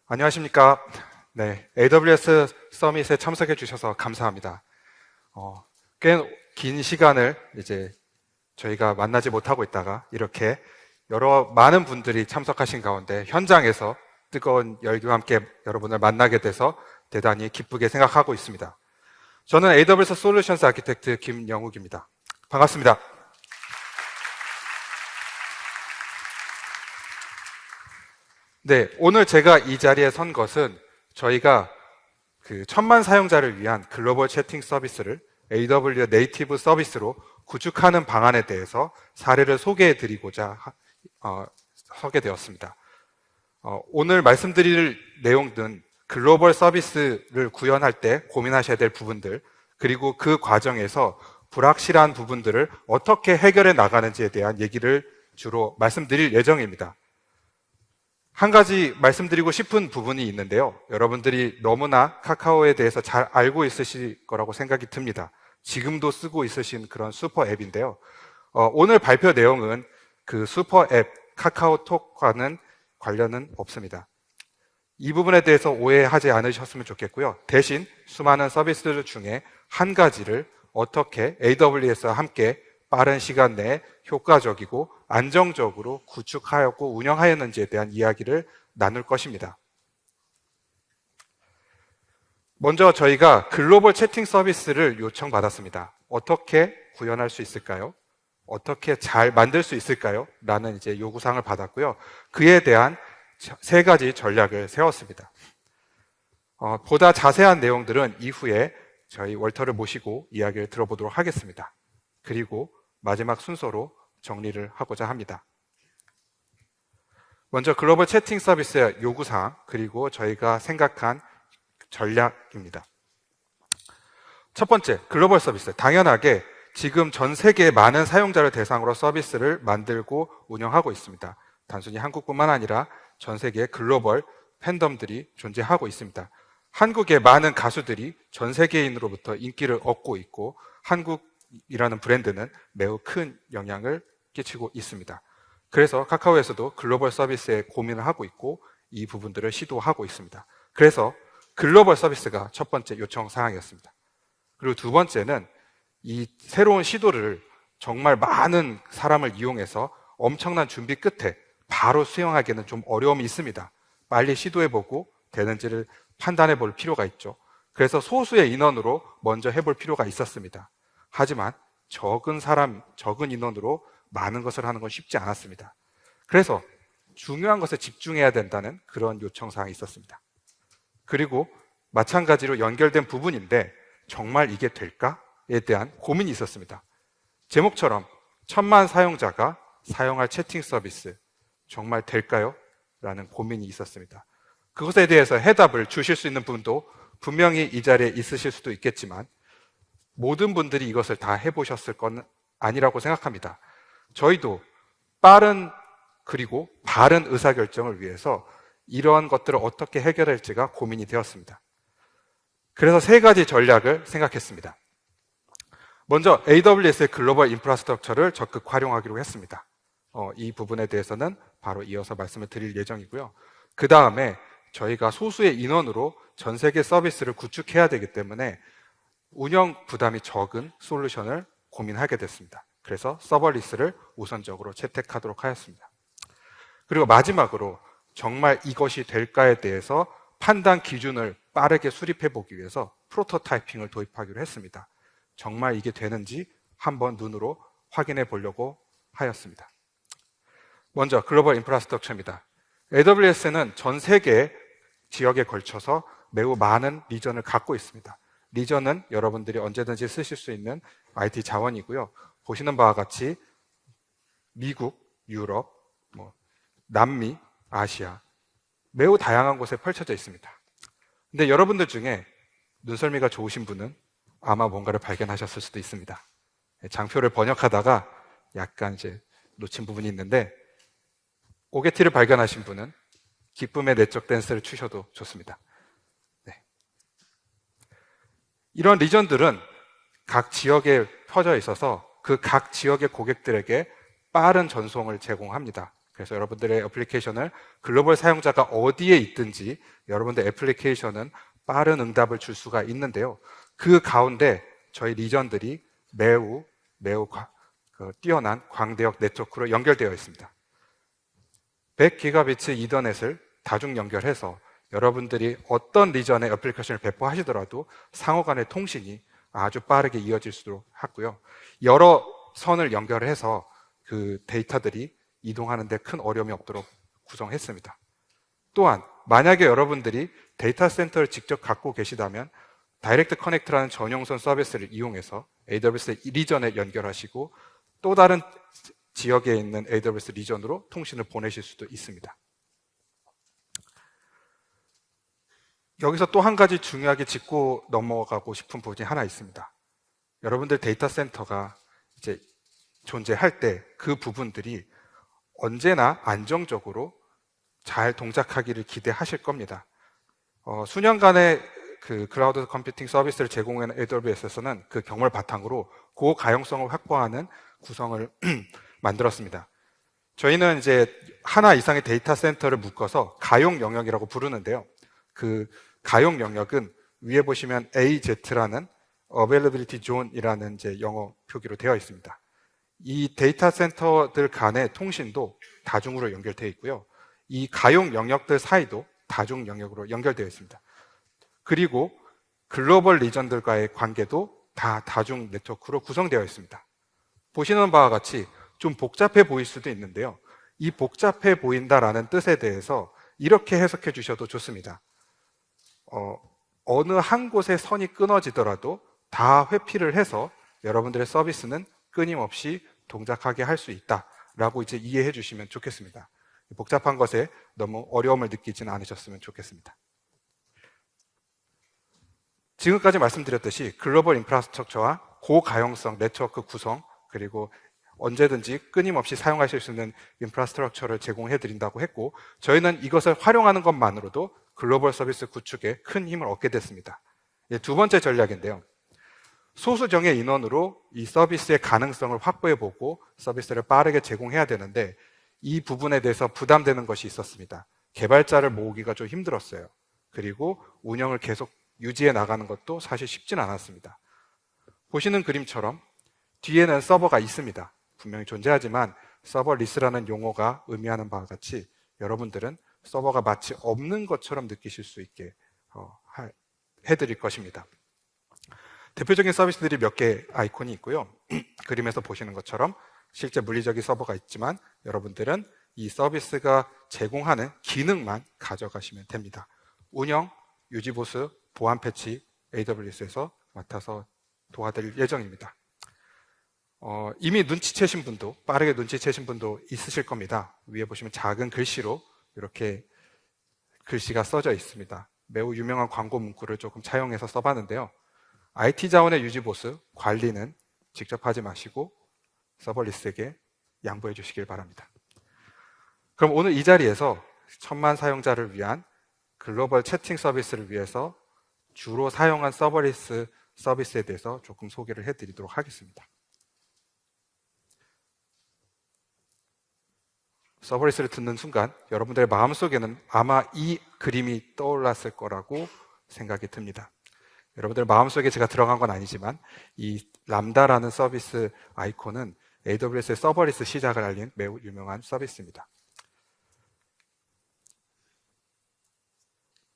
안녕하십니까. 네, AWS 서밋에 참석해 주셔서 감사합니다. 꽤 긴 시간을 이제 저희가 만나지 못하고 있다가 이렇게 많은 분들이 참석하신 가운데 현장에서 뜨거운 열기와 함께 여러분을 만나게 돼서 대단히 기쁘게 생각하고 있습니다. 저는 AWS 솔루션스 아키텍트 김영욱입니다. 반갑습니다. 네, 오늘 제가 이 자리에 선 것은 저희가 그 1000만 사용자를 위한 글로벌 채팅 서비스를 AWS 네이티브 서비스로 구축하는 방안에 대해서 사례를 소개해 드리고자 서게 되었습니다. 오늘 말씀드릴 내용은 글로벌 서비스를 구현할 때 고민하셔야 될 부분들, 그리고 그 과정에서 불확실한 부분들을 어떻게 해결해 나가는지에 대한 얘기를 주로 말씀드릴 예정입니다. 한 가지 말씀드리고 싶은 부분이 있는데요. 여러분들이 너무나 카카오에 대해서 잘 알고 있으실 거라고 생각이 듭니다. 지금도 쓰고 있으신 그런 슈퍼 앱인데요. 오늘 발표 내용은 그 슈퍼 앱 카카오톡과는 관련은 없습니다. 이 부분에 대해서 오해하지 않으셨으면 좋겠고요. 대신 수많은 서비스들 중에 한 가지를 어떻게 AWS와 함께 빠른 시간 내에 효과적이고 안정적으로 구축하였고 운영하였는지에 대한 이야기를 나눌 것입니다. 먼저 저희가 글로벌 채팅 서비스를 요청받았습니다. 어떻게 구현할 수 있을까요? 어떻게 잘 만들 수 있을까요? 라는 이제 요구사항을 받았고요. 그에 대한 3가지 전략을 세웠습니다. 보다 자세한 내용들은 이후에 저희 월터를 모시고 이야기를 들어보도록 하겠습니다. 그리고 마지막 순서로 정리를 하고자 합니다. 먼저 글로벌 채팅 서비스의 요구사항, 그리고 저희가 생각한 전략입니다. 첫 번째, 글로벌 서비스. 당연하게 지금 전 세계의 많은 사용자를 대상으로 서비스를 만들고 운영하고 있습니다. 단순히 한국뿐만 아니라 전 세계의 글로벌 팬덤들이 존재하고 있습니다. 한국의 많은 가수들이 전 세계인으로부터 인기를 얻고 있고 한국이라는 브랜드는 매우 큰 영향을 끼치고 있습니다. 그래서 카카오에서도 글로벌 서비스에 고민을 하고 있고 이 부분들을 시도하고 있습니다. 그래서 글로벌 서비스가 첫 번째 요청 사항이었습니다. 그리고 두 번째는 이 새로운 시도를 정말 많은 사람을 이용해서 엄청난 준비 끝에 바로 수행하기에는 좀 어려움이 있습니다. 빨리 시도해보고 되는지를 판단해 볼 필요가 있죠. 그래서 소수의 인원으로 먼저 해볼 필요가 있었습니다. 하지만 적은 인원으로 많은 것을 하는 건 쉽지 않았습니다. 그래서 중요한 것에 집중해야 된다는 그런 요청사항이 있었습니다. 그리고 마찬가지로 연결된 부분인데 정말 이게 될까에 대한 고민이 있었습니다. 제목처럼 1000만 사용자가 사용할 채팅 서비스 정말 될까요? 라는 고민이 있었습니다. 그것에 대해서 해답을 주실 수 있는 분도 분명히 이 자리에 있으실 수도 있겠지만 모든 분들이 이것을 다 해보셨을 건 아니라고 생각합니다. 저희도 빠른 그리고 바른 의사결정을 위해서 이러한 것들을 어떻게 해결할지가 고민이 되었습니다. 그래서 3가지 전략을 생각했습니다. 먼저 AWS의 글로벌 인프라스트럭처를 적극 활용하기로 했습니다. 이 부분에 대해서는 바로 이어서 말씀을 드릴 예정이고요. 그 다음에 저희가 소수의 인원으로 전 세계 서비스를 구축해야 되기 때문에 운영 부담이 적은 솔루션을 고민하게 됐습니다. 그래서 서버리스를 우선적으로 채택하도록 하였습니다. 그리고 마지막으로 정말 이것이 될까에 대해서 판단 기준을 빠르게 수립해 보기 위해서 프로토타이핑을 도입하기로 했습니다. 정말 이게 되는지 한번 눈으로 확인해 보려고 하였습니다. 먼저 글로벌 인프라스트럭처입니다. AWS는 전 세계 지역에 걸쳐서 매우 많은 리전을 갖고 있습니다. 리전은 여러분들이 언제든지 쓰실 수 있는 IT 자원이고요. 보시는 바와 같이 미국, 유럽, 남미, 아시아 매우 다양한 곳에 펼쳐져 있습니다. 근데 여러분들 중에 눈썰미가 좋으신 분은 아마 뭔가를 발견하셨을 수도 있습니다. 장표를 번역하다가 약간 이제 놓친 부분이 있는데 오게티를 발견하신 분은 기쁨의 내적 댄스를 추셔도 좋습니다. 네. 이런 리전들은 각 지역에 펴져 있어서 그 각 지역의 고객들에게 빠른 전송을 제공합니다. 그래서 여러분들의 애플리케이션을 글로벌 사용자가 어디에 있든지 여러분들 애플리케이션은 빠른 응답을 줄 수가 있는데요. 그 가운데 저희 리전들이 매우 뛰어난 광대역 네트워크로 연결되어 있습니다. 100기가비트 이더넷을 다중 연결해서 여러분들이 어떤 리전의 애플리케이션을 배포하시더라도 상호 간의 통신이 아주 빠르게 이어질 수 있고요. 여러 선을 연결해서 그 데이터들이 이동하는 데 큰 어려움이 없도록 구성했습니다. 또한 만약에 여러분들이 데이터 센터를 직접 갖고 계시다면 다이렉트 커넥트라는 전용선 서비스를 이용해서 AWS 리전에 연결하시고 또 다른 지역에 있는 AWS 리전으로 통신을 보내실 수도 있습니다. 여기서 또 한 가지 중요하게 짚고 넘어가고 싶은 부분이 하나 있습니다. 여러분들 데이터 센터가 이제 존재할 때 그 부분들이 언제나 안정적으로 잘 동작하기를 기대하실 겁니다. 수년간의 그 클라우드 컴퓨팅 서비스를 제공하는 AWS에서는 그 경험을 바탕으로 고가용성을 확보하는 구성을 만들었습니다. 저희는 이제 하나 이상의 데이터 센터를 묶어서 가용 영역이라고 부르는데요. 그 가용 영역은 위에 보시면 AZ라는 Availability Zone이라는 이제 영어 표기로 되어 있습니다. 이 데이터 센터들 간의 통신도 다중으로 연결되어 있고요. 이 가용 영역들 사이도 다중 영역으로 연결되어 있습니다. 그리고 글로벌 리전들과의 관계도 다 다중 네트워크로 구성되어 있습니다. 보시는 바와 같이 좀 복잡해 보일 수도 있는데요. 이 복잡해 보인다라는 뜻에 대해서 이렇게 해석해 주셔도 좋습니다. 어느 한 곳에 선이 끊어지더라도 다 회피를 해서 여러분들의 서비스는 끊임없이 동작하게 할 수 있다라고 이제 이해해 주시면 좋겠습니다. 복잡한 것에 너무 어려움을 느끼지는 않으셨으면 좋겠습니다. 지금까지 말씀드렸듯이 글로벌 인프라스트럭처와 고가용성 네트워크 구성 그리고 언제든지 끊임없이 사용하실 수 있는 인프라스트럭처를 제공해 드린다고 했고 저희는 이것을 활용하는 것만으로도 글로벌 서비스 구축에 큰 힘을 얻게 됐습니다. 두 번째 전략인데요. 소수정의 인원으로 이 서비스의 가능성을 확보해보고 서비스를 빠르게 제공해야 되는데 이 부분에 대해서 부담되는 것이 있었습니다. 개발자를 모으기가 좀 힘들었어요. 그리고 운영을 계속 유지해 나가는 것도 사실 쉽진 않았습니다. 보시는 그림처럼 뒤에는 서버가 있습니다. 분명히 존재하지만 서버리스라는 용어가 의미하는 바와 같이 여러분들은 서버가 마치 없는 것처럼 느끼실 수 있게 해드릴 것입니다. 대표적인 서비스들이 몇 개 아이콘이 있고요. 그림에서 보시는 것처럼 실제 물리적인 서버가 있지만 여러분들은 이 서비스가 제공하는 기능만 가져가시면 됩니다. 운영, 유지보수, 보안 패치 AWS에서 맡아서 도와드릴 예정입니다. 이미 눈치채신 분도 빠르게 눈치채신 분도 있으실 겁니다. 위에 보시면 작은 글씨로 이렇게 글씨가 써져 있습니다. 매우 유명한 광고 문구를 조금 차용해서 써봤는데요. IT 자원의 유지보수, 관리는 직접 하지 마시고 서버리스에게 양보해 주시길 바랍니다. 그럼 오늘 이 자리에서 1000만 사용자를 위한 글로벌 채팅 서비스를 위해서 주로 사용한 서버리스 서비스에 대해서 조금 소개를 해드리도록 하겠습니다. 서버리스를 듣는 순간 여러분들의 마음속에는 아마 이 그림이 떠올랐을 거라고 생각이 듭니다. 여러분들 마음속에 제가 들어간 건 아니지만 이 람다라는 서비스 아이콘은 AWS의 서버리스 시작을 알린 매우 유명한 서비스입니다.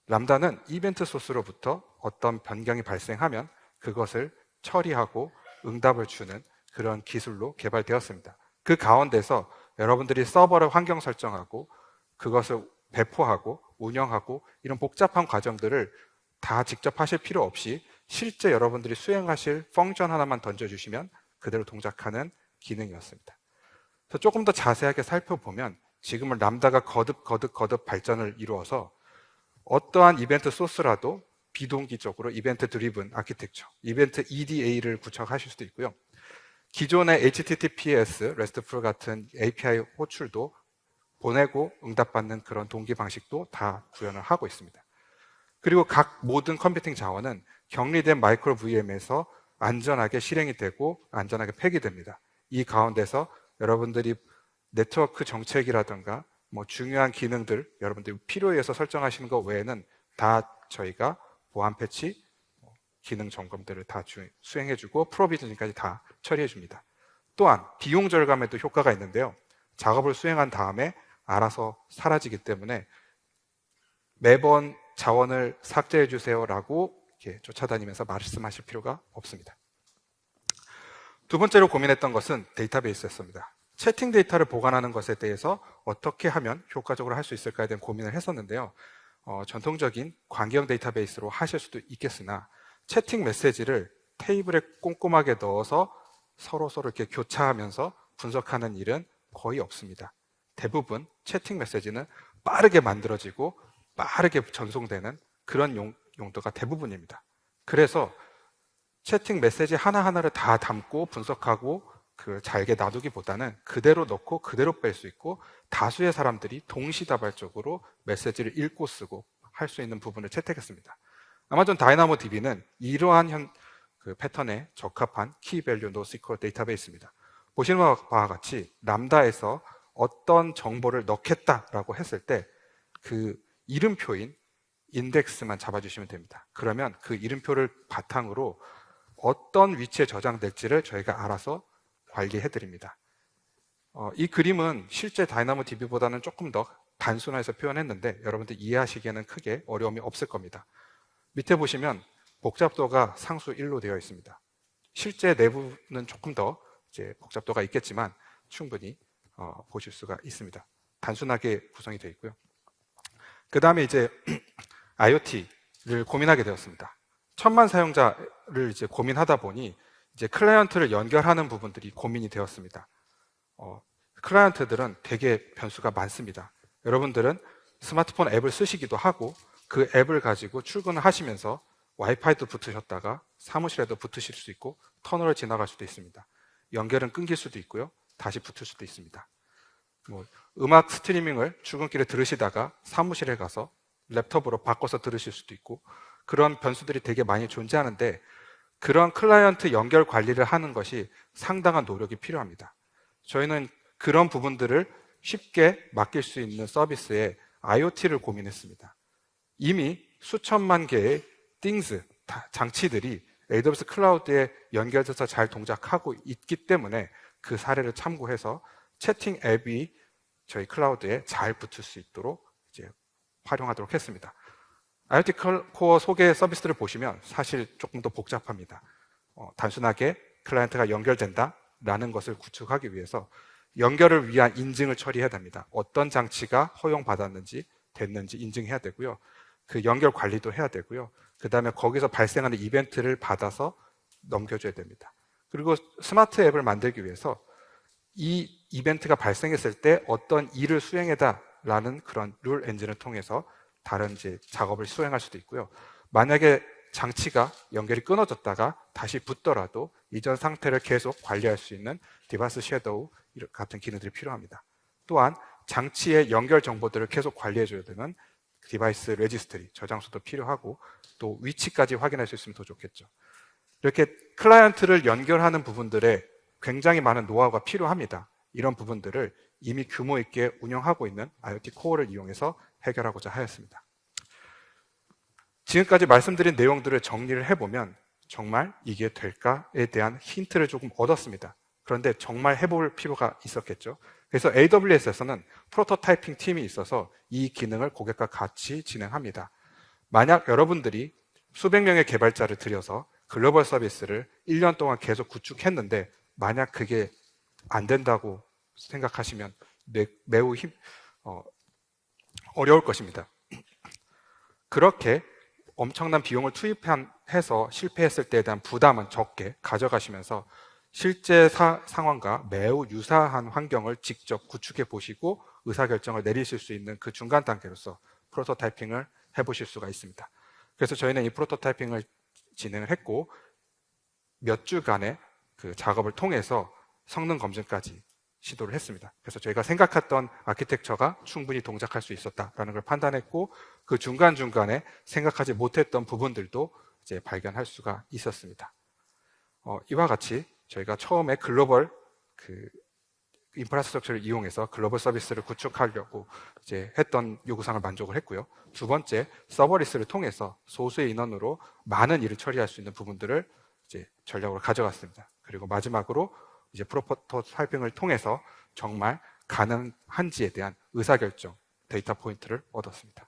람다는 이벤트 소스로부터 어떤 변경이 발생하면 그것을 처리하고 응답을 주는 그런 기술로 개발되었습니다. 그 가운데서 여러분들이 서버를 환경 설정하고 그것을 배포하고 운영하고 이런 복잡한 과정들을 다 직접 하실 필요 없이 실제 여러분들이 수행하실 펑션 하나만 던져주시면 그대로 동작하는 기능이었습니다. 그래서 조금 더 자세하게 살펴보면 지금은 람다가 거듭 발전을 이루어서 어떠한 이벤트 소스라도 비동기적으로 이벤트 드리븐 아키텍처, 이벤트 EDA를 구축하실 수도 있고요. 기존의 HTTPS, RESTful 같은 API 호출도 보내고 응답받는 그런 동기 방식도 다 구현을 하고 있습니다. 그리고 각 모든 컴퓨팅 자원은 격리된 마이크로 VM에서 안전하게 실행이 되고 안전하게 폐기됩니다. 이 가운데서 여러분들이 네트워크 정책이라든가 뭐 중요한 기능들 여러분들 필요에 의해서 설정하시는 것 외에는 다 저희가 보안 패치, 기능 점검들을 다 수행해주고 프로비저닝까지 다 처리해줍니다. 또한 비용 절감에도 효과가 있는데요. 작업을 수행한 다음에 알아서 사라지기 때문에 매번 자원을 삭제해 주세요라고 이렇게 쫓아다니면서 말씀하실 필요가 없습니다. 두 번째로 고민했던 것은 데이터베이스였습니다. 채팅 데이터를 보관하는 것에 대해서 어떻게 하면 효과적으로 할 수 있을까에 대한 고민을 했었는데요. 전통적인 관계형 데이터베이스로 하실 수도 있겠으나 채팅 메시지를 테이블에 꼼꼼하게 넣어서 서로 이렇게 교차하면서 분석하는 일은 거의 없습니다. 대부분 채팅 메시지는 빠르게 만들어지고 빠르게 전송되는 그런 용도가 대부분입니다. 그래서 채팅 메시지 하나하나를 다 담고 분석하고 잘게 놔두기보다는 그대로 넣고 그대로 뺄 수 있고 다수의 사람들이 동시다발적으로 메시지를 읽고 쓰고 할 수 있는 부분을 채택했습니다. 아마존 다이나모DB는 이러한 패턴에 적합한 키밸류 노스QL 데이터베이스입니다. 보시는 바와 같이 람다에서 어떤 정보를 넣겠다라고 했을 때 그 이름표인 인덱스만 잡아주시면 됩니다. 그러면 그 이름표를 바탕으로 어떤 위치에 저장될지를 저희가 알아서 관리해드립니다. 이 그림은 실제 다이나모DB보다는 조금 더 단순화해서 표현했는데 여러분들 이해하시기에는 크게 어려움이 없을 겁니다. 밑에 보시면 복잡도가 상수 1로 되어 있습니다. 실제 내부는 조금 더 이제 복잡도가 있겠지만 충분히 보실 수가 있습니다. 단순하게 구성이 되어 있고요. 그 다음에 이제 IoT를 고민하게 되었습니다. 1000만 사용자를 이제 고민하다 보니 이제 클라이언트를 연결하는 부분들이 고민이 되었습니다. 클라이언트들은 되게 변수가 많습니다. 여러분들은 스마트폰 앱을 쓰시기도 하고 그 앱을 가지고 출근을 하시면서 와이파이도 붙으셨다가 사무실에도 붙으실 수 있고 터널을 지나갈 수도 있습니다. 연결은 끊길 수도 있고요. 다시 붙을 수도 있습니다. 음악 스트리밍을 출근길에 들으시다가 사무실에 가서 랩톱으로 바꿔서 들으실 수도 있고 그런 변수들이 되게 많이 존재하는데 그런 클라이언트 연결 관리를 하는 것이 상당한 노력이 필요합니다. 저희는 그런 부분들을 쉽게 맡길 수 있는 서비스에 IoT를 고민했습니다. 이미 수천만 개의 things, 장치들이 AWS 클라우드에 연결돼서 잘 동작하고 있기 때문에 그 사례를 참고해서 채팅 앱이 저희 클라우드에 잘 붙을 수 있도록 이제 활용하도록 했습니다. IoT 코어 소개 서비스를 보시면 사실 조금 더 복잡합니다. 단순하게 클라이언트가 연결된다라는 것을 구축하기 위해서 연결을 위한 인증을 처리해야 됩니다. 어떤 장치가 허용받았는지 됐는지 인증해야 되고요. 그 연결 관리도 해야 되고요. 그 다음에 거기서 발생하는 이벤트를 받아서 넘겨줘야 됩니다. 그리고 스마트 앱을 만들기 위해서 이 이벤트가 발생했을 때 어떤 일을 수행해다라는 그런 룰 엔진을 통해서 다른 이제 작업을 수행할 수도 있고요. 만약에 장치가 연결이 끊어졌다가 다시 붙더라도 이전 상태를 계속 관리할 수 있는 디바이스 섀도우 같은 기능들이 필요합니다. 또한 장치의 연결 정보들을 계속 관리해줘야 되는 디바이스 레지스트리, 저장소도 필요하고 또 위치까지 확인할 수 있으면 더 좋겠죠. 이렇게 클라이언트를 연결하는 부분들에 굉장히 많은 노하우가 필요합니다. 이런 부분들을 이미 규모 있게 운영하고 있는 IoT 코어를 이용해서 해결하고자 하였습니다. 지금까지 말씀드린 내용들을 정리를 해보면 정말 이게 될까에 대한 힌트를 조금 얻었습니다. 그런데 정말 해볼 필요가 있었겠죠. 그래서 AWS에서는 프로토타이핑 팀이 있어서 이 기능을 고객과 같이 진행합니다. 만약 여러분들이 수백 명의 개발자를 들여서 글로벌 서비스를 1년 동안 계속 구축했는데 만약 그게 안 된다고 생각하시면 매우 어려울 것입니다. 그렇게 엄청난 비용을 투입해서 실패했을 때에 대한 부담은 적게 가져가시면서 실제 상황과 매우 유사한 환경을 직접 구축해 보시고 의사결정을 내리실 수 있는 그 중간 단계로서 프로토타이핑을 해보실 수가 있습니다. 그래서 저희는 이 프로토타이핑을 진행을 했고 몇 주간의 그 작업을 통해서 성능 검증까지 시도를 했습니다. 그래서 저희가 생각했던 아키텍처가 충분히 동작할 수 있었다라는 걸 판단했고 그 중간중간에 생각하지 못했던 부분들도 이제 발견할 수가 있었습니다. 이와 같이 저희가 처음에 글로벌 인프라스트럭처를 이용해서 글로벌 서비스를 구축하려고 이제 했던 요구사항을 만족을 했고요. 두 번째, 서버리스를 통해서 소수의 인원으로 많은 일을 처리할 수 있는 부분들을 이제 전략으로 가져갔습니다. 그리고 마지막으로 이제 프로토타이핑을 통해서 정말 가능한지에 대한 의사결정 데이터 포인트를 얻었습니다.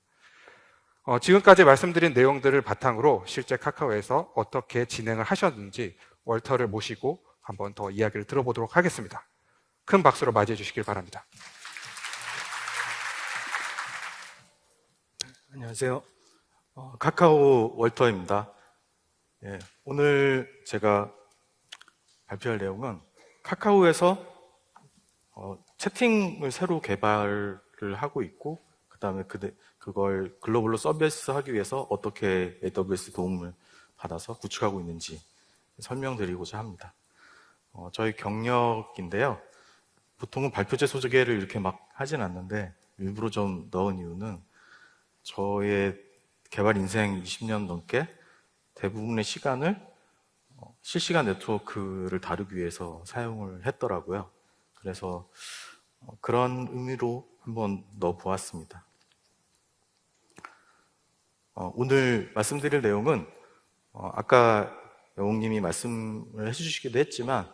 지금까지 말씀드린 내용들을 바탕으로 실제 카카오에서 어떻게 진행을 하셨는지 월터를 모시고 한번 더 이야기를 들어보도록 하겠습니다. 큰 박수로 맞이해 주시길 바랍니다. 안녕하세요. 카카오 월터입니다. 예, 오늘 제가 발표할 내용은 카카오에서 채팅을 새로 개발을 하고 있고 그 다음에 그걸 글로벌로 서비스하기 위해서 어떻게 AWS 도움을 받아서 구축하고 있는지 설명드리고자 합니다. 저희 경력인데요. 보통은 발표제 소개를 이렇게 막 하진 않는데 일부러 좀 넣은 이유는 저의 개발 인생 20년 넘게 대부분의 시간을 실시간 네트워크를 다루기 위해서 사용을 했더라고요. 그래서 그런 의미로 한번 넣어보았습니다. 오늘 말씀드릴 내용은 아까 영웅님이 말씀을 해주시기도 했지만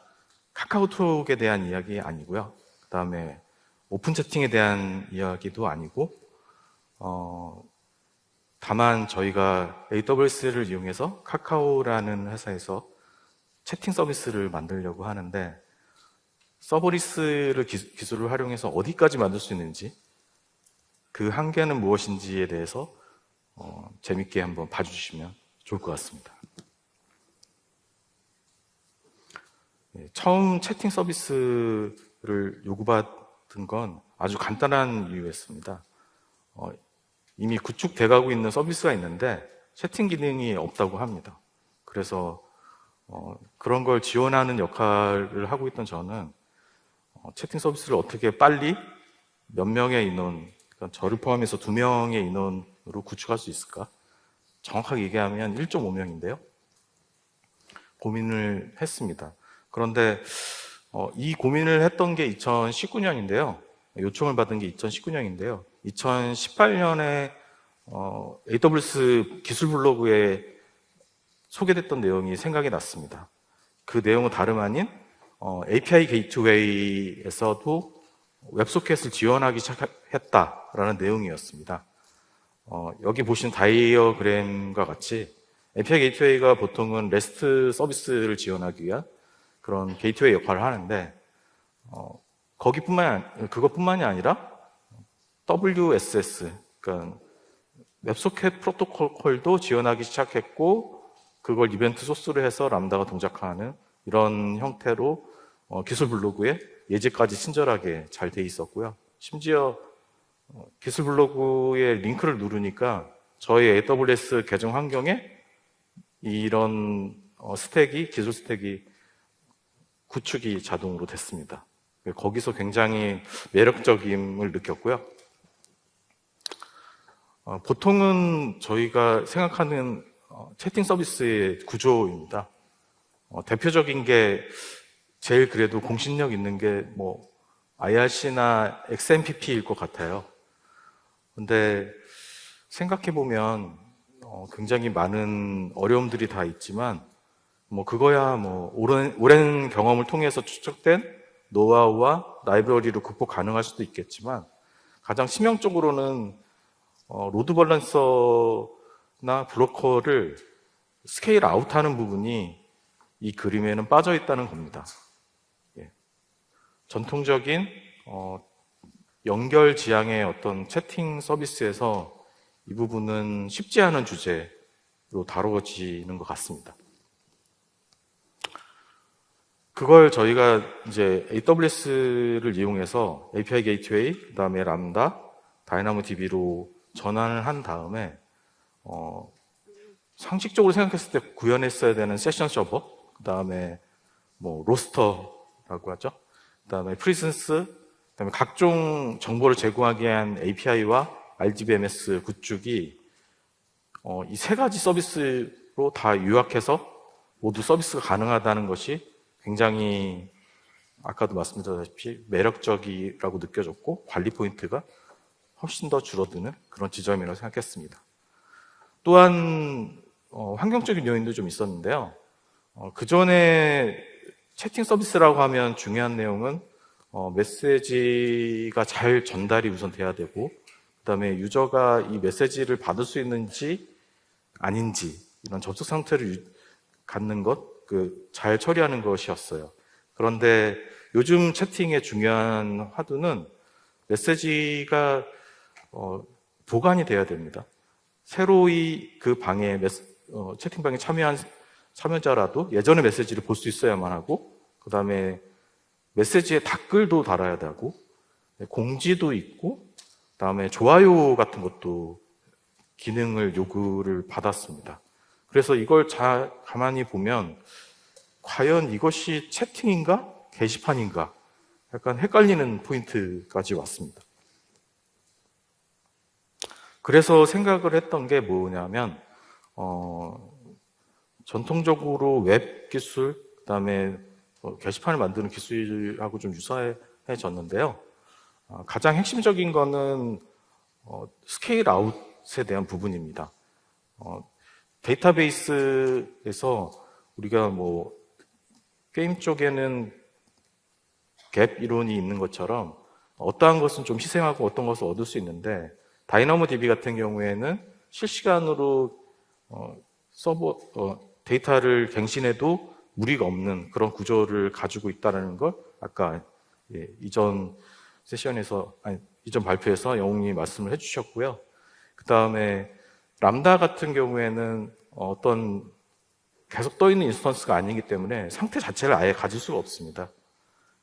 카카오톡에 대한 이야기 아니고요. 그 다음에 오픈 채팅에 대한 이야기도 아니고 다만 저희가 AWS를 이용해서 카카오라는 회사에서 채팅 서비스를 만들려고 하는데 서버리스를 기술을 활용해서 어디까지 만들 수 있는지 그 한계는 무엇인지에 대해서 재밌게 한번 봐주시면 좋을 것 같습니다. 처음 채팅 서비스를 요구받은 건 아주 간단한 이유였습니다. 이미 구축돼가고 있는 서비스가 있는데 채팅 기능이 없다고 합니다. 그래서 그런 걸 지원하는 역할을 하고 있던 저는 채팅 서비스를 어떻게 빨리 몇 명의 인원, 그러니까 저를 포함해서 2명의 인원으로 구축할 수 있을까? 정확하게 얘기하면 1.5명인데요. 고민을 했습니다. 그런데 이 고민을 했던 게 2019년인데요. 요청을 받은 게 2019년인데요. 2018년에 AWS 기술 블로그에 소개됐던 내용이 생각이 났습니다. 그 내용은 다름 아닌 API 게이트웨이에서도 웹소켓을 지원하기 시작했다라는 내용이었습니다. 여기 보시는 다이어그램과 같이 API 게이트웨이가 보통은 REST 서비스를 지원하기 위한 그런 게이트웨이 역할을 하는데 그것뿐만이 아니라 WSS, 그러니까 웹소켓 프로토콜도 지원하기 시작했고 그걸 이벤트 소스로 해서 람다가 동작하는 이런 형태로 기술 블로그에 예제까지 친절하게 잘 돼 있었고요. 심지어 기술 블로그에 링크를 누르니까 저희 AWS 계정 환경에 이런 기술 스택이 구축이 자동으로 됐습니다. 거기서 굉장히 매력적임을 느꼈고요. 보통은 저희가 생각하는 채팅 서비스의 구조입니다. 대표적인 게 제일 그래도 공신력 있는 게 IRC나 XMPP일 것 같아요. 근데 생각해보면 굉장히 많은 어려움들이 다 있지만 그거야 오랜 경험을 통해서 축적된 노하우와 라이브러리로 극복 가능할 수도 있겠지만 가장 치명적으로는 로드 밸런서나 브로커를 스케일 아웃하는 부분이 이 그림에는 빠져 있다는 겁니다. 전통적인 연결 지향의 어떤 채팅 서비스에서 이 부분은 쉽지 않은 주제로 다루어지는 것 같습니다. 그걸 저희가 이제 AWS를 이용해서 API 게이트웨이, 그 다음에 람다, 다이나모DB로 전환을 한 다음에 상식적으로 생각했을 때 구현했어야 되는 세션 서버, 그 다음에 로스터라고 하죠. 그 다음에 프리센스, 그 다음에 각종 정보를 제공하기 위한 API와 RDBMS 구축이 이 세 가지 서비스로 다 요약해서 모두 서비스가 가능하다는 것이 굉장히 아까도 말씀드렸다시피 매력적이라고 느껴졌고 관리 포인트가 훨씬 더 줄어드는 그런 지점이라고 생각했습니다. 또한 환경적인 요인도 좀 있었는데요. 그전에 채팅 서비스라고 하면 중요한 내용은 메시지가 잘 전달이 우선 돼야 되고, 그다음에 유저가 이 메시지를 받을 수 있는지 아닌지 이런 접속 상태를 갖는 것, 잘 처리하는 것이었어요. 그런데 요즘 채팅의 중요한 화두는 메시지가 보관이 돼야 됩니다. 새로이 그 방에 채팅방에 참여한 참여자라도 예전의 메시지를 볼 수 있어야만 하고, 그 다음에 메시지에 댓글도 달아야 되고, 공지도 있고, 그 다음에 좋아요 같은 것도 기능을 요구를 받았습니다. 그래서 이걸 잘 가만히 보면 과연 이것이 채팅인가 게시판인가 약간 헷갈리는 포인트까지 왔습니다. 그래서 생각을 했던 게 뭐냐면 전통적으로 웹 기술, 그다음에 게시판을 만드는 기술하고 좀 유사해졌는데요. 가장 핵심적인 거는 스케일 아웃에 대한 부분입니다. 데이터베이스에서 우리가 게임 쪽에는 갭 이론이 있는 것처럼 어떠한 것은 좀 희생하고 어떤 것을 얻을 수 있는데, 다이나모DB 같은 경우에는 실시간으로 데이터를 갱신해도 무리가 없는 그런 구조를 가지고 있다는 걸 아까 이전 발표에서 영웅님이 말씀을 해주셨고요. 그 다음에 람다 같은 경우에는 어떤 계속 떠 있는 인스턴스가 아니기 때문에 상태 자체를 아예 가질 수가 없습니다.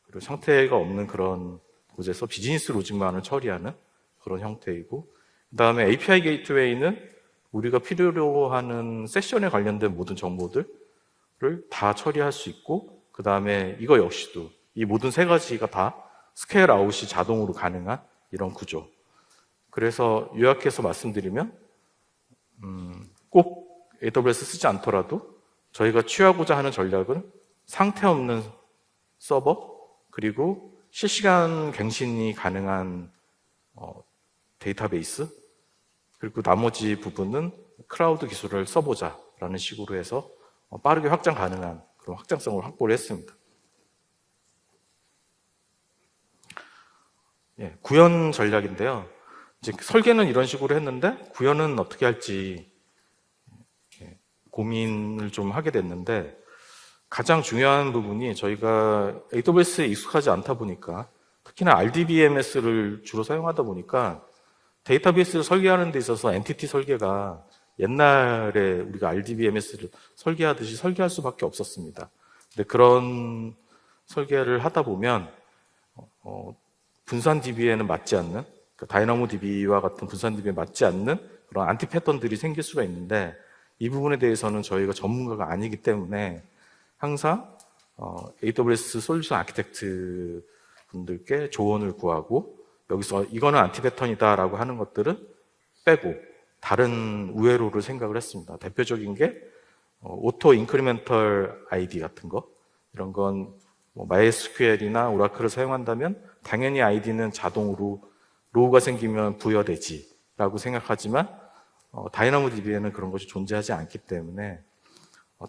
그리고 상태가 없는 그런 곳에서 비즈니스 로직만을 처리하는 그런 형태이고, 그 다음에 API 게이트웨이는 우리가 필요로 하는 세션에 관련된 모든 정보들을 다 처리할 수 있고, 그 다음에 이거 역시도 이 모든 세 가지가 다 스케일 아웃이 자동으로 가능한 이런 구조. 그래서 요약해서 말씀드리면 꼭 AWS 쓰지 않더라도 저희가 취하고자 하는 전략은 상태 없는 서버, 그리고 실시간 갱신이 가능한 데이터베이스, 그리고 나머지 부분은 클라우드 기술을 써보자라는 식으로 해서 빠르게 확장 가능한 그런 확장성을 확보를 했습니다. 구현 전략인데요. 이제 설계는 이런 식으로 했는데 구현은 어떻게 할지 고민을 좀 하게 됐는데, 가장 중요한 부분이 저희가 AWS에 익숙하지 않다 보니까, 특히나 RDBMS를 주로 사용하다 보니까 데이터베이스를 설계하는 데 있어서 엔티티 설계가 옛날에 우리가 RDBMS를 설계하듯이 설계할 수밖에 없었습니다. 근데 그런 설계를 하다 보면 분산 DB에는 맞지 않는, 다이나모DB와 같은 분산 DB에 맞지 않는 그런 안티 패턴들이 생길 수가 있는데, 이 부분에 대해서는 저희가 전문가가 아니기 때문에 항상 AWS 솔루션 아키텍트 분들께 조언을 구하고, 여기서 이거는 안티 패턴이다라고 하는 것들은 빼고 다른 우회로를 생각을 했습니다. 대표적인 게 오토 인크리멘털 아이디 같은 거, 이런 건 MySQL이나 오라클을 사용한다면 당연히 아이디는 자동으로 로우가 생기면 부여되지라고 생각하지만 다이나모DB에는 그런 것이 존재하지 않기 때문에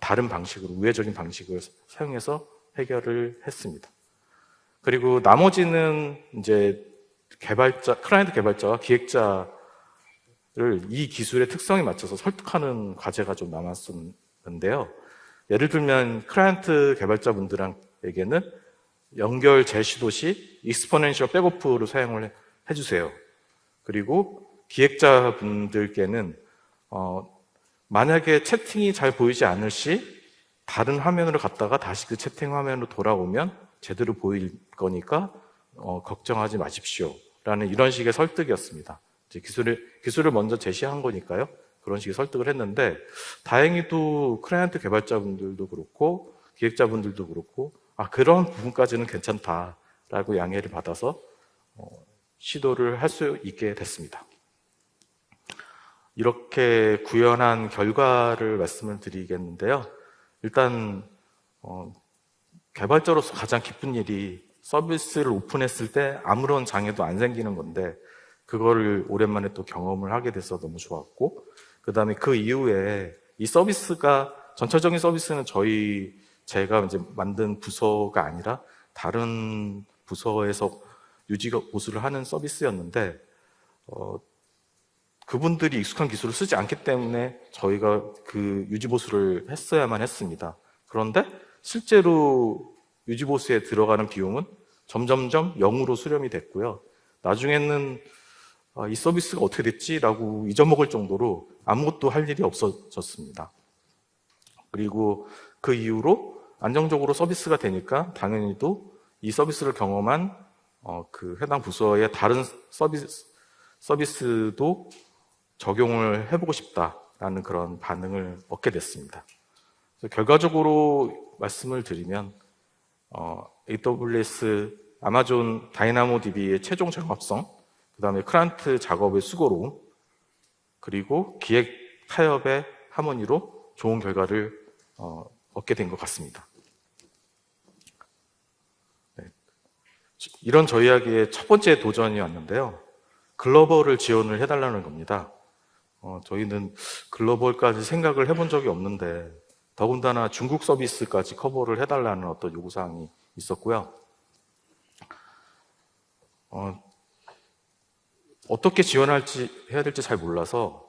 다른 방식으로, 우회적인 방식을 사용해서 해결을 했습니다. 그리고 나머지는 이제 클라이언트 개발자와 기획자를 이 기술의 특성에 맞춰서 설득하는 과제가 좀 남았었는데요. 예를 들면 클라이언트 개발자분들에게는 연결 제시도 시 익스포넨셜 백오프로 사용을 해주세요. 그리고 기획자분들께는 만약에 채팅이 잘 보이지 않을 시 다른 화면으로 갔다가 다시 그 채팅 화면으로 돌아오면 제대로 보일 거니까 걱정하지 마십시오 라는 이런 식의 설득이었습니다. 이제 기술을 먼저 제시한 거니까요. 그런 식의 설득을 했는데, 다행히도 클라이언트 개발자분들도 그렇고 기획자분들도 그렇고 그런 부분까지는 괜찮다라고 양해를 받아서 시도를 할 수 있게 됐습니다. 이렇게 구현한 결과를 말씀을 드리겠는데요. 일단 개발자로서 가장 기쁜 일이 서비스를 오픈했을 때 아무런 장애도 안 생기는 건데, 그거를 오랜만에 또 경험을 하게 돼서 너무 좋았고, 그 다음에 그 이후에 이 서비스가, 전체적인 서비스는 제가 이제 만든 부서가 아니라 다른 부서에서 유지 보수를 하는 서비스였는데, 그분들이 익숙한 기술을 쓰지 않기 때문에 저희가 그 유지 보수를 했어야만 했습니다. 그런데 실제로 유지 보수에 들어가는 비용은 점점점 0으로 수렴이 됐고요. 나중에는 이 서비스가 어떻게 됐지라고 잊어먹을 정도로 아무것도 할 일이 없어졌습니다. 그리고 그 이후로 안정적으로 서비스가 되니까 당연히도 이 서비스를 경험한 그 해당 부서의 다른 서비스도 적용을 해보고 싶다라는 그런 반응을 얻게 됐습니다. 그래서 결과적으로 말씀을 드리면 AWS 아마존 다이나모DB의 최종 작업성, 그 다음에 클라이언트 작업의 수고로움, 그리고 기획 타협의 하모니로 좋은 결과를 얻게 된 것 같습니다. 네. 이런 저희에게 첫 번째 도전이 왔는데요. 글로벌을 지원을 해달라는 겁니다. 저희는 글로벌까지 생각을 해본 적이 없는데, 더군다나 중국 서비스까지 커버를 해달라는 어떤 요구사항이 있었고요. 어떻게 해야 될지 잘 몰라서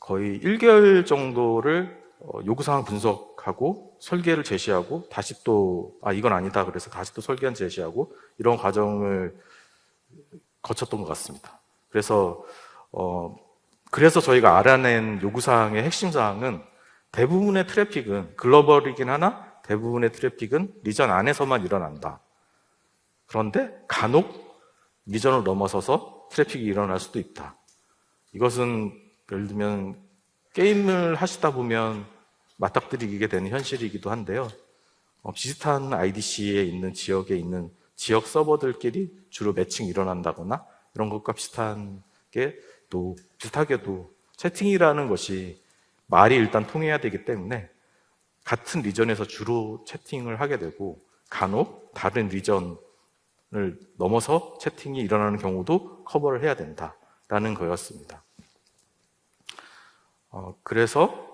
거의 1개월 정도를 요구사항 분석하고 설계를 제시하고 다시 또 이건 아니다 그래서 다시 또 설계안 제시하고 이런 과정을 거쳤던 것 같습니다. 그래서 저희가 알아낸 요구사항의 핵심 사항은 대부분의 트래픽은 글로벌이긴 하나 대부분의 트래픽은 리전 안에서만 일어난다. 그런데 간혹 리전을 넘어서서 트래픽이 일어날 수도 있다. 이것은 예를 들면 게임을 하시다 보면 맞닥뜨리게 되는 현실이기도 한데요. 비슷한 IDC에 있는 지역에 있는 지역 서버들끼리 주로 매칭이 일어난다거나 이런 것과 비슷하게도 채팅이라는 것이 말이 일단 통해야 되기 때문에 같은 리전에서 주로 채팅을 하게 되고 간혹 다른 리전을 넘어서 채팅이 일어나는 경우도 커버를 해야 된다라는 거였습니다. 그래서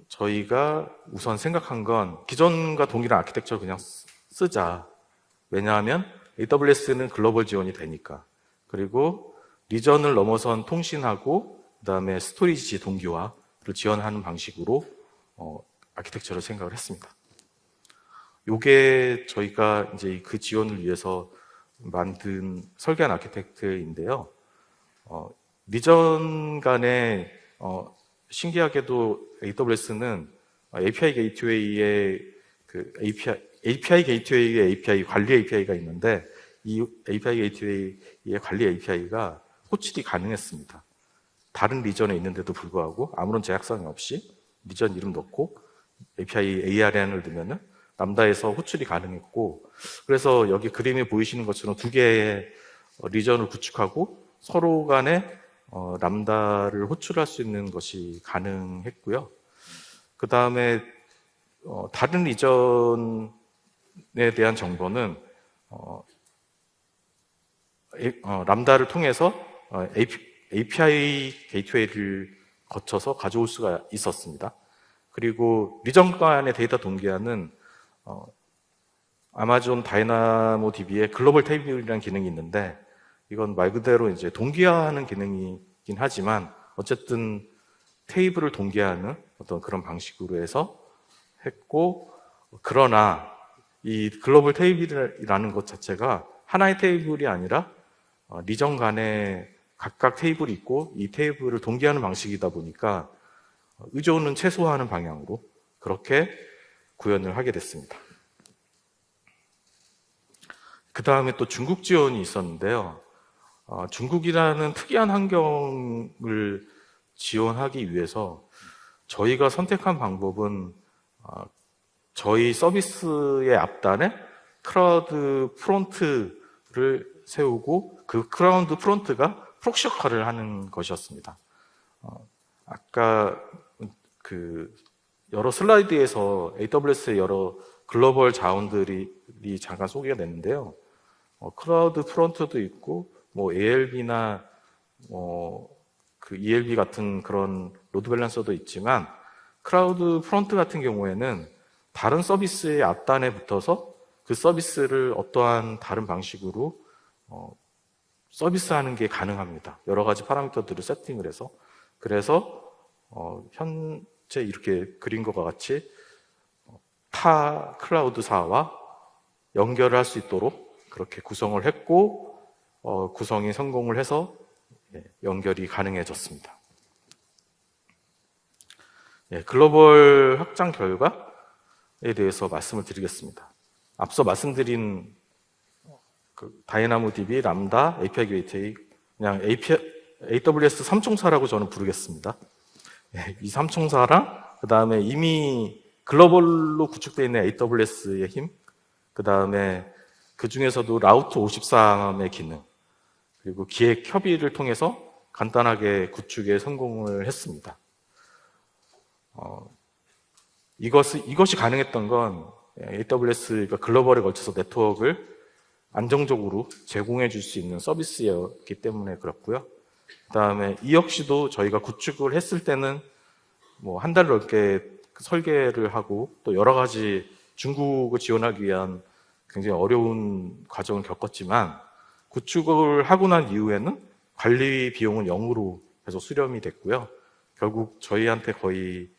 저희가 우선 생각한 건 기존과 동일한 아키텍처를 그냥 쓰자. 왜냐하면 AWS는 글로벌 지원이 되니까. 그리고 리전을 넘어선 통신하고 그다음에 스토리지 동기화를 지원하는 방식으로 아키텍처를 생각을 했습니다. 요게 저희가 이제 그 지원을 위해서 만든 설계한 아키텍트인데요. 리전 간에 신기하게도 AWS는 API 게이트웨이의 API 게이트웨이의 API 관리 API가 있는데 이 API 게이트웨이의 관리 API가 호출이 가능했습니다. 다른 리전에 있는데도 불구하고 아무런 제약사항이 없이 리전 이름 넣고 API ARN을 넣으면은 람다에서 호출이 가능했고, 그래서 여기 그림에 보이시는 것처럼 두 개의 리전을 구축하고 서로 간에 람다를 호출할 수 있는 것이 가능했고요. 그 다음에 다른 리전에 대한 정보는 람다를 통해서 API 게이트웨이를 거쳐서 가져올 수가 있었습니다. 그리고 리전 간의 데이터 동기화는 아마존 다이나모DB의 글로벌 테이블이라는 기능이 있는데 이건 말 그대로 이제 동기화하는 기능이긴 하지만 어쨌든 테이블을 동기화하는 어떤 그런 방식으로 해서 했고, 그러나 이 글로벌 테이블이라는 것 자체가 하나의 테이블이 아니라 리전 간에 각각 테이블이 있고 이 테이블을 동기화하는 방식이다 보니까 의존은 최소화하는 방향으로 그렇게 구현을 하게 됐습니다. 그 다음에 또 중국 지원이 있었는데요. 중국이라는 특이한 환경을 지원하기 위해서 저희가 선택한 방법은 저희 서비스의 앞단에 크라우드 프론트를 세우고 그 크라우드 프론트가 프록시 역할을 하는 것이었습니다. 아까 그 여러 슬라이드에서 AWS의 여러 글로벌 자원들이 잠깐 소개가 됐는데요. 클라우드 프론트도 있고, 뭐 ALB나 그 ELB 같은 그런 로드 밸런서도 있지만, 클라우드 프론트 같은 경우에는 다른 서비스의 앞단에 붙어서 그 서비스를 어떠한 다른 방식으로 서비스하는 게 가능합니다. 여러 가지 파라미터들을 세팅을 해서. 그래서 현재 이렇게 그린 것과 같이 타 클라우드사와 연결을 할 수 있도록 그렇게 구성을 했고, 구성이 성공을 해서 연결이 가능해졌습니다. 글로벌 확장 결과에 대해서 말씀을 드리겠습니다. 앞서 말씀드린 다이나모DB, 람다, API 게이트웨이, 그냥 AWS 삼총사라고 저는 부르겠습니다. 이 삼총사랑 그 다음에 이미 글로벌로 구축되어 있는 AWS의 힘, 그 다음에 그 중에서도 라우트 53의 기능, 그리고 기획 협의를 통해서 간단하게 구축에 성공을 했습니다. 이것이 가능했던 건 AWS가 글로벌에 걸쳐서 네트워크를 안정적으로 제공해 줄 수 있는 서비스였기 때문에 그렇고요. 그 다음에 이 역시도 저희가 구축을 했을 때는 뭐 한 달 넘게 설계를 하고 또 여러 가지 중국을 지원하기 위한 굉장히 어려운 과정을 겪었지만 구축을 하고 난 이후에는 관리 비용은 0으로 해서 수렴이 됐고요. 결국 저희한테 거의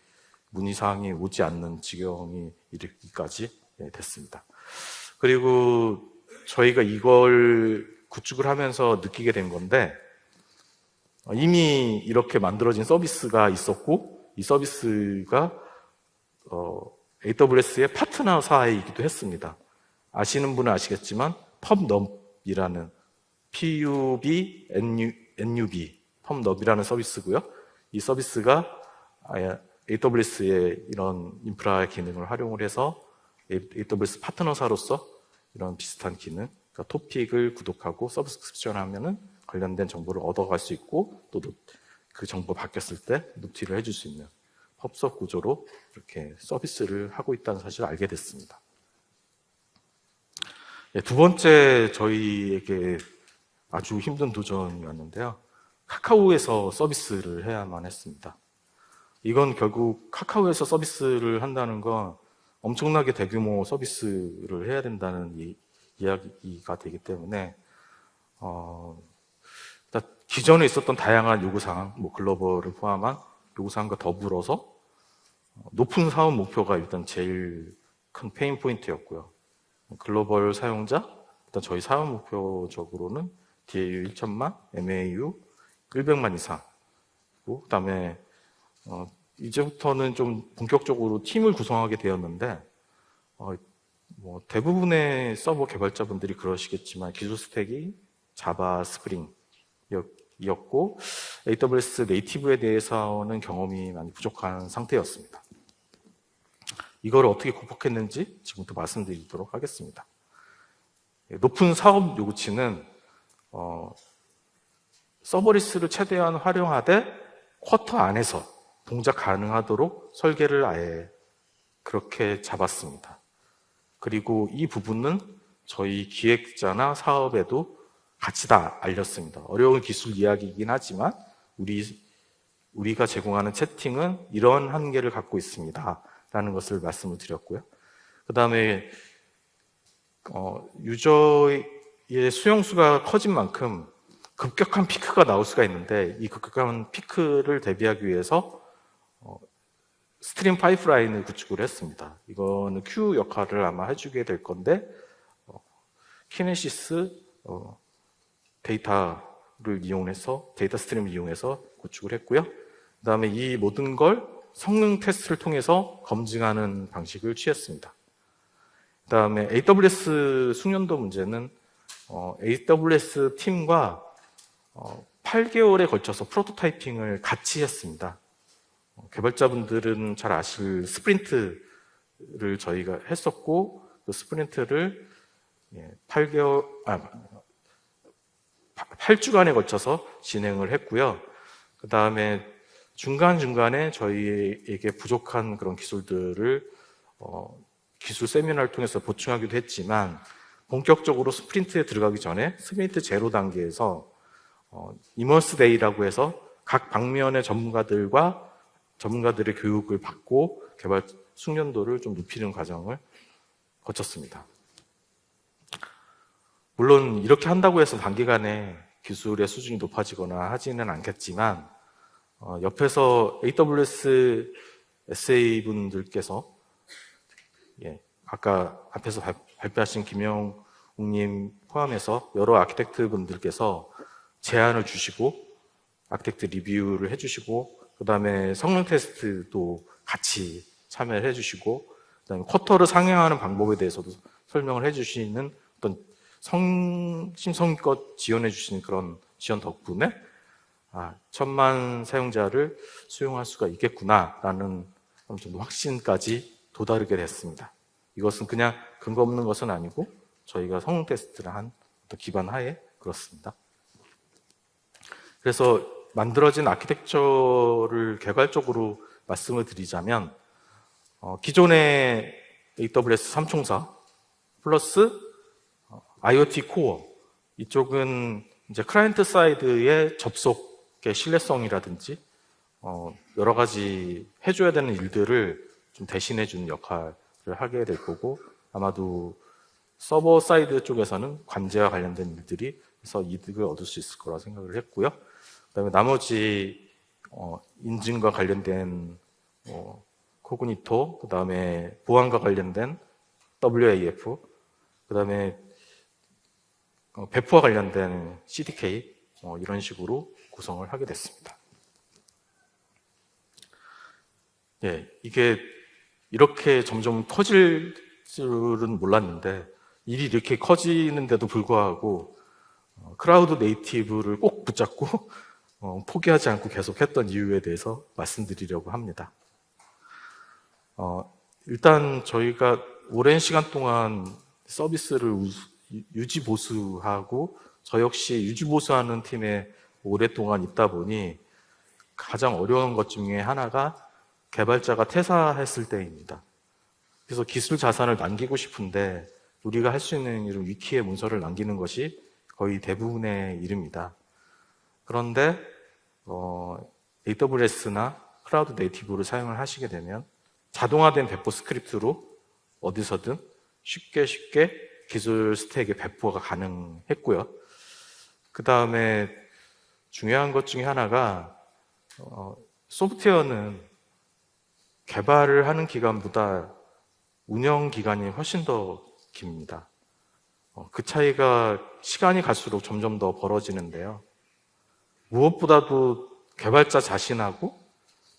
문의사항이 오지 않는 지경이 이르기까지 됐습니다. 그리고 저희가 이걸 구축을 하면서 느끼게 된 건데 이미 이렇게 만들어진 서비스가 있었고 이 서비스가 AWS의 파트너사이기도 했습니다. 아시는 분은 아시겠지만 펍nub이라는 PUBNUB 펍nub이라는 서비스고요. 이 서비스가 AWS의 이런 인프라의 기능을 활용을 해서 AWS 파트너사로서 이런 비슷한 기능, 그러니까 토픽을 구독하고 서브스크립션 하면은 관련된 정보를 얻어갈 수 있고 또 그 정보 바뀌었을 때 노티를 해줄 수 있는 펍섭 구조로 이렇게 서비스를 하고 있다는 사실을 알게 됐습니다. 두 번째 저희에게 아주 힘든 도전이었는데요. 카카오에서 서비스를 해야만 했습니다. 이건 결국 카카오에서 서비스를 한다는 건 엄청나게 대규모 서비스를 해야 된다는 이야기가 되기 때문에 기존에 있었던 다양한 요구사항, 뭐 글로벌을 포함한 요구사항과 더불어서 높은 사업 목표가 일단 제일 큰 페인 포인트였고요. 글로벌 사용자, 일단 저희 사업 목표적으로는 DAU 1천만, MAU 100만 이상, 그 다음에 이제부터는 좀 본격적으로 팀을 구성하게 되었는데 뭐 대부분의 서버 개발자분들이 그러시겠지만 기술 스택이 자바 스프링이었고 AWS 네이티브에 대해서는 경험이 많이 부족한 상태였습니다. 이걸 어떻게 극복했는지 지금부터 말씀드리도록 하겠습니다. 높은 사업 요구치는 서버리스를 최대한 활용하되 쿼터 안에서 동작 가능하도록 설계를 아예 그렇게 잡았습니다. 그리고 이 부분은 저희 기획자나 사업에도 같이 다 알렸습니다. 어려운 기술 이야기이긴 하지만 우리가 제공하는 채팅은 이런 한계를 갖고 있습니다. 라는 것을 말씀을 드렸고요. 그 다음에 유저의 수용수가 커진 만큼 급격한 피크가 나올 수가 있는데 이 급격한 피크를 대비하기 위해서 스트림 파이프라인을 구축을 했습니다. 이거는 큐 역할을 아마 해주게 될 건데 키네시스 데이터를 이용해서 데이터 스트림을 이용해서 구축을 했고요. 그 다음에 이 모든 걸 성능 테스트를 통해서 검증하는 방식을 취했습니다. 그 다음에 AWS 숙련도 문제는 AWS 팀과 8개월에 걸쳐서 프로토타이핑을 같이 했습니다. 개발자분들은 잘 아실 스프린트를 저희가 했었고 그 스프린트를 8주간에 걸쳐서 진행을 했고요. 그 다음에 중간중간에 저희에게 부족한 그런 기술들을 기술 세미나를 통해서 보충하기도 했지만 본격적으로 스프린트에 들어가기 전에 스프린트 제로 단계에서 이머스 데이라고 해서 각 방면의 전문가들의 교육을 받고 개발 숙련도를 좀 높이는 과정을 거쳤습니다. 물론 이렇게 한다고 해서 단기간에 기술의 수준이 높아지거나 하지는 않겠지만 옆에서 AWS SA 분들께서 아까 앞에서 발표하신 김영웅님 포함해서 여러 아키텍트 분들께서 제안을 주시고 아키텍트 리뷰를 해주시고 그 다음에 성능 테스트도 같이 참여를 해주시고 그 다음에 쿼터를 상향하는 방법에 대해서도 설명을 해주시는 어떤 심성껏 지원해 주시는 그런 지원 덕분에 1000만 사용자를 수용할 수가 있겠구나라는 어느 정도 확신까지 도달하게 됐습니다. 이것은 그냥 근거 없는 것은 아니고 저희가 성능 테스트를 한 어떤 기반 하에 그렇습니다. 그래서 만들어진 아키텍처를 개괄적으로 말씀을 드리자면 기존의 AWS 3총사 플러스 IoT 코어 이쪽은 이제 클라이언트 사이드의 접속의 신뢰성이라든지 여러 가지 해줘야 되는 일들을 좀 대신해 주는 역할을 하게 될 거고 아마도 서버 사이드 쪽에서는 관제와 관련된 일들이 해서 이득을 얻을 수 있을 거라 생각을 했고요. 그다음에 나머지 인증과 관련된 코그니토, 그다음에 보안과 관련된 WAF, 그다음에 배포와 관련된 CDK 이런 식으로 구성을 하게 됐습니다. 이게 이렇게 점점 커질 줄은 몰랐는데 일이 이렇게 커지는데도 불구하고 클라우드 네이티브를 꼭 붙잡고 포기하지 않고 계속했던 이유에 대해서 말씀드리려고 합니다. 일단 저희가 오랜 시간 동안 서비스를 유지 보수하고 저 역시 유지 보수하는 팀에 오랫동안 있다 보니 가장 어려운 것 중에 하나가 개발자가 퇴사했을 때입니다. 그래서 기술 자산을 남기고 싶은데 우리가 할 수 있는 일은 위키에 문서를 남기는 것이 거의 대부분의 일입니다. 그런데 AWS나 클라우드 네이티브를 사용을 하시게 되면 자동화된 배포 스크립트로 어디서든 쉽게 기술 스택의 배포가 가능했고요. 그 다음에 중요한 것 중에 하나가 소프트웨어는 개발을 하는 기간보다 운영 기간이 훨씬 더 깁니다. 그 차이가 시간이 갈수록 점점 더 벌어지는데요. 무엇보다도 개발자 자신하고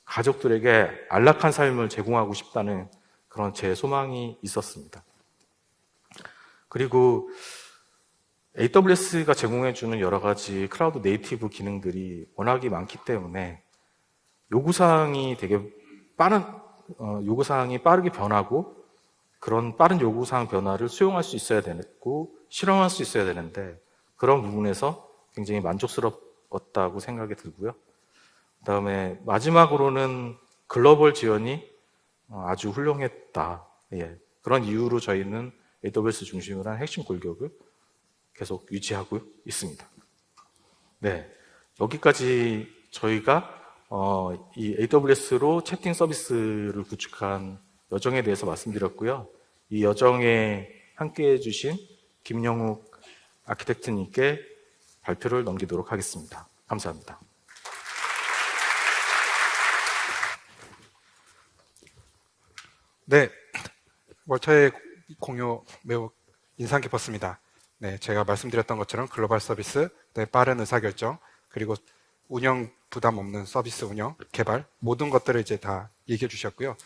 가족들에게 안락한 삶을 제공하고 싶다는 그런 제 소망이 있었습니다. 그리고 AWS가 제공해주는 여러 가지 클라우드 네이티브 기능들이 워낙에 많기 때문에 요구사항이 빠르게 변하고 그런 빠른 요구사항 변화를 수용할 수 있어야 되고 실험할 수 있어야 되는데 그런 부분에서 굉장히 만족스럽다고 생각이 들고요. 그 다음에 마지막으로는 글로벌 지원이 아주 훌륭했다. 그런 이유로 저희는 AWS 중심으로 한 핵심 골격을 계속 유지하고 있습니다. 여기까지 저희가 이 AWS로 채팅 서비스를 구축한 여정에 대해서 말씀드렸고요. 이 여정에 함께해 주신 김영욱 아키텍트님께 발표를 넘기도록 하겠습니다. 감사합니다. 네, 월터의 공유 매우 인상 깊었습니다. 제가 말씀드렸던 것처럼 글로벌 서비스, 빠른 의사결정, 그리고 운영 부담 없는 서비스 운영, 개발 모든 것들을 이제 다 얘기해 주셨고요.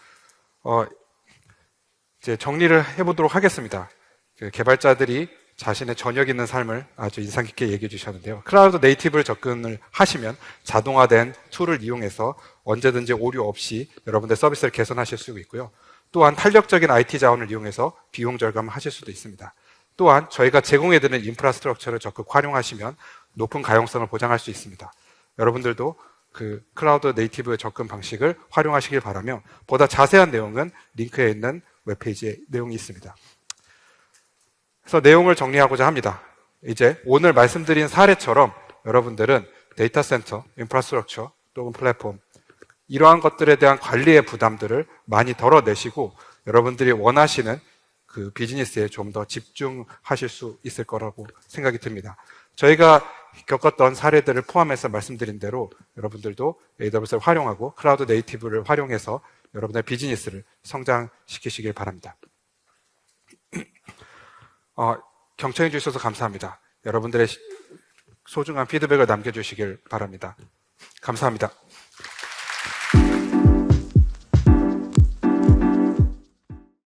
이제 정리를 해보도록 하겠습니다. 그 개발자들이 자신의 저녁 있는 삶을 아주 인상 깊게 얘기해 주셨는데요. 클라우드 네이티브를 접근을 하시면 자동화된 툴을 이용해서 언제든지 오류 없이 여러분들 서비스를 개선하실 수 있고요. 또한 탄력적인 IT 자원을 이용해서 비용 절감을 하실 수도 있습니다. 또한 저희가 제공해드리는 인프라스트럭처를 적극 활용하시면 높은 가용성을 보장할 수 있습니다. 여러분들도 그 클라우드 네이티브의 접근 방식을 활용하시길 바라며 보다 자세한 내용은 링크에 있는 웹페이지에 내용이 있습니다. 그래서 내용을 정리하고자 합니다. 이제 오늘 말씀드린 사례처럼 여러분들은 데이터 센터, 인프라스트럭처, 또는 플랫폼 이러한 것들에 대한 관리의 부담들을 많이 덜어내시고 여러분들이 원하시는 그 비즈니스에 좀 더 집중하실 수 있을 거라고 생각이 듭니다. 저희가 겪었던 사례들을 포함해서 말씀드린 대로 여러분들도 AWS를 활용하고 클라우드 네이티브를 활용해서 여러분의 비즈니스를 성장시키시길 바랍니다. 경청해 주셔서 감사합니다. 여러분들의 소중한 피드백을 남겨주시길 바랍니다. 감사합니다.